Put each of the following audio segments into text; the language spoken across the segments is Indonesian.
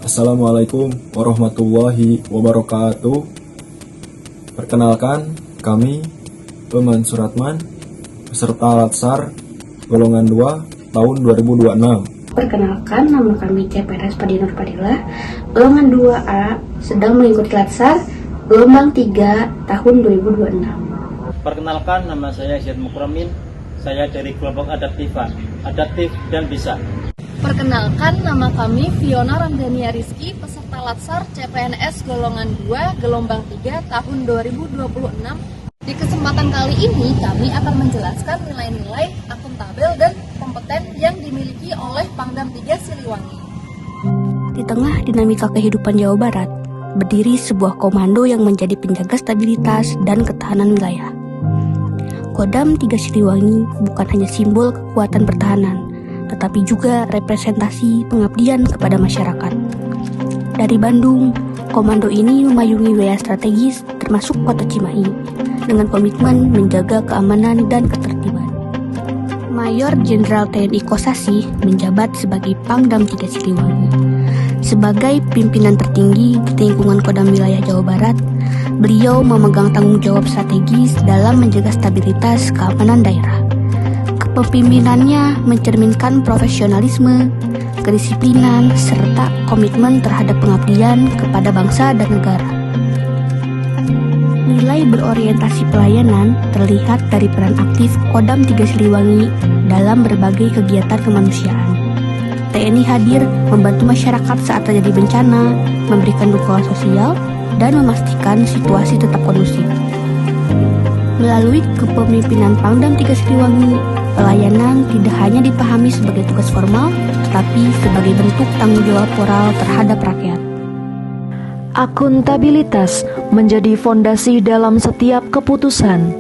Assalamualaikum warahmatullahi wabarakatuh. Perkenalkan, kami Eman Suratman, peserta Latsar golongan 2 tahun 2026. Perkenalkan, nama kami CPNS Padi Nur Fadilah, golongan 2A, sedang mengikuti Latsar gelombang 3 tahun 2026. Perkenalkan, nama saya Syed Mukramin, saya dari kelompok adaptif dan bisa. Perkenalkan, nama kami Fiona Ramdhania Rizky, peserta Latsar CPNS golongan 2 gelombang 3 tahun 2026. Di kesempatan kali ini kami akan menjelaskan nilai-nilai akuntabel dan kompeten yang dimiliki oleh Pangdam 3 Siliwangi. Di tengah dinamika kehidupan Jawa Barat, berdiri sebuah komando yang menjadi penjaga stabilitas dan ketahanan wilayah. Kodam 3 Siliwangi bukan hanya simbol kekuatan pertahanan, tetapi juga representasi pengabdian kepada masyarakat. Dari Bandung, komando ini memayungi wilayah strategis termasuk kota Cimahi, dengan komitmen menjaga keamanan dan ketertiban. Mayor Jenderal TNI Kosasih menjabat sebagai Pangdam 3 Siliwangi. Sebagai pimpinan tertinggi di lingkungan Kodam Wilayah Jawa Barat, beliau memegang tanggung jawab strategis dalam menjaga stabilitas keamanan daerah. Kepemimpinannya mencerminkan profesionalisme, kedisiplinan, serta komitmen terhadap pengabdian kepada bangsa dan negara. Nilai berorientasi pelayanan terlihat dari peran aktif Kodam 3 Siliwangi dalam berbagai kegiatan kemanusiaan. TNI hadir membantu masyarakat saat terjadi bencana, memberikan dukungan sosial, dan memastikan situasi tetap kondusif. Melalui kepemimpinan Pangdam 3 Siliwangi, pelayanan tidak hanya dipahami sebagai tugas formal, tetapi sebagai bentuk tanggung jawab moral terhadap rakyat. Akuntabilitas menjadi fondasi dalam setiap keputusan.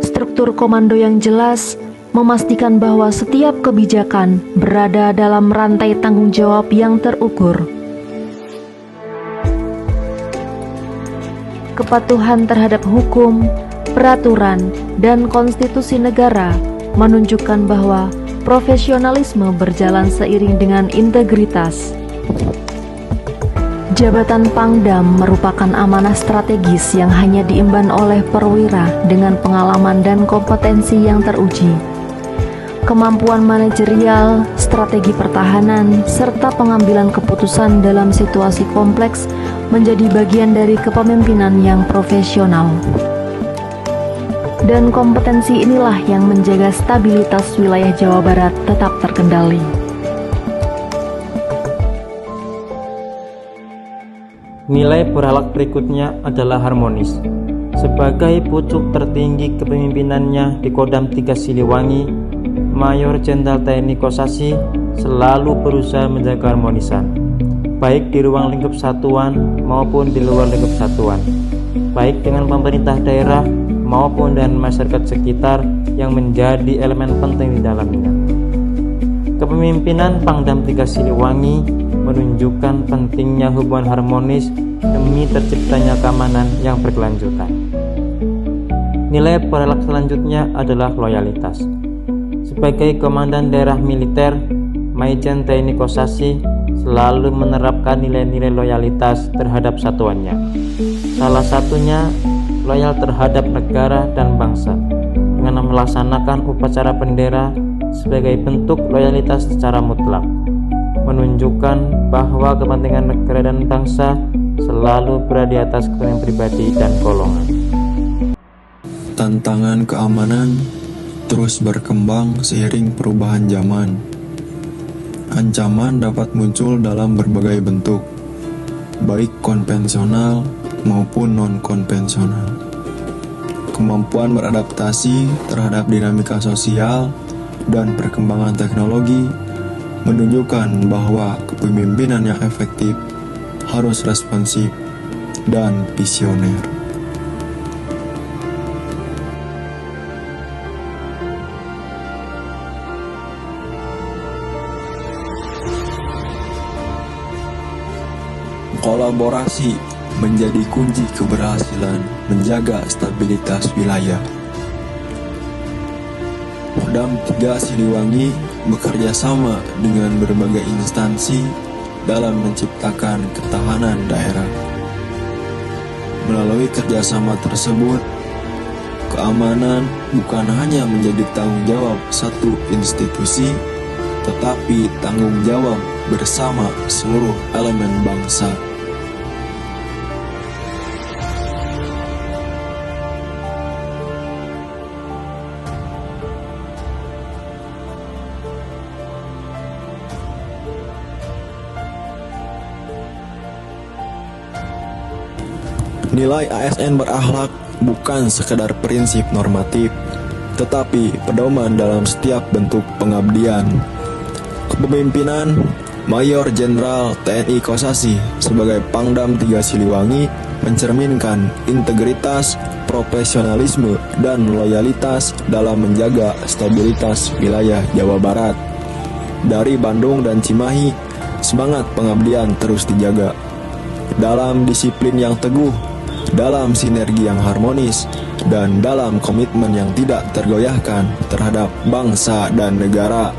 Struktur komando yang jelas memastikan bahwa setiap kebijakan berada dalam rantai tanggung jawab yang terukur. Kepatuhan terhadap hukum, peraturan, dan konstitusi negara menunjukkan bahwa profesionalisme berjalan seiring dengan integritas. Jabatan Pangdam merupakan amanah strategis yang hanya diemban oleh perwira dengan pengalaman dan kompetensi yang teruji. Kemampuan manajerial, strategi pertahanan, serta pengambilan keputusan dalam situasi kompleks menjadi bagian dari kepemimpinan yang profesional. Dan kompetensi inilah yang menjaga stabilitas wilayah Jawa Barat tetap terkendali. Nilai berakhlak berikutnya adalah harmonis. Sebagai pucuk tertinggi kepemimpinannya di Kodam 3 Siliwangi, Mayor Jenderal TNI Kosasih selalu berusaha menjaga harmonisan, baik di ruang lingkup satuan maupun di luar lingkup satuan, baik dengan pemerintah daerah maupun dengan masyarakat sekitar yang menjadi elemen penting di dalamnya. Kepemimpinan Pangdam 3 Siliwangi menunjukkan pentingnya hubungan harmonis demi terciptanya keamanan yang berkelanjutan. Nilai berakhlak selanjutnya adalah loyalitas. Sebagai komandan daerah militer, Maijen TNI Kosasih selalu menerapkan nilai-nilai loyalitas terhadap satuannya. Salah satunya loyal terhadap negara dan bangsa dengan melaksanakan upacara bendera sebagai bentuk loyalitas secara mutlak, menunjukkan bahwa kepentingan negara dan bangsa selalu berada di atas kepentingan pribadi dan golongan. Tantangan keamanan terus berkembang seiring perubahan zaman. Ancaman dapat muncul dalam berbagai bentuk, baik konvensional maupun non-konvensional. Kemampuan beradaptasi terhadap dinamika sosial dan perkembangan teknologi menunjukkan bahwa kepemimpinan yang efektif harus responsif dan visioner. Kolaborasi menjadi kunci keberhasilan menjaga stabilitas wilayah. Kodam 3 Siliwangi bekerja sama dengan berbagai instansi dalam menciptakan ketahanan daerah. Melalui kerjasama tersebut, keamanan bukan hanya menjadi tanggung jawab satu institusi, tetapi tanggung jawab bersama seluruh elemen bangsa. Nilai ASN berakhlak bukan sekedar prinsip normatif, tetapi pedoman dalam setiap bentuk pengabdian. Kepemimpinan Mayor Jenderal TNI Kosasi sebagai Pangdam 3 Siliwangi mencerminkan integritas, profesionalisme, dan loyalitas dalam menjaga stabilitas wilayah Jawa Barat. Dari Bandung dan Cimahi, semangat pengabdian terus dijaga. Dalam disiplin yang teguh, dalam sinergi yang harmonis, dan dalam komitmen yang tidak tergoyahkan terhadap bangsa dan negara.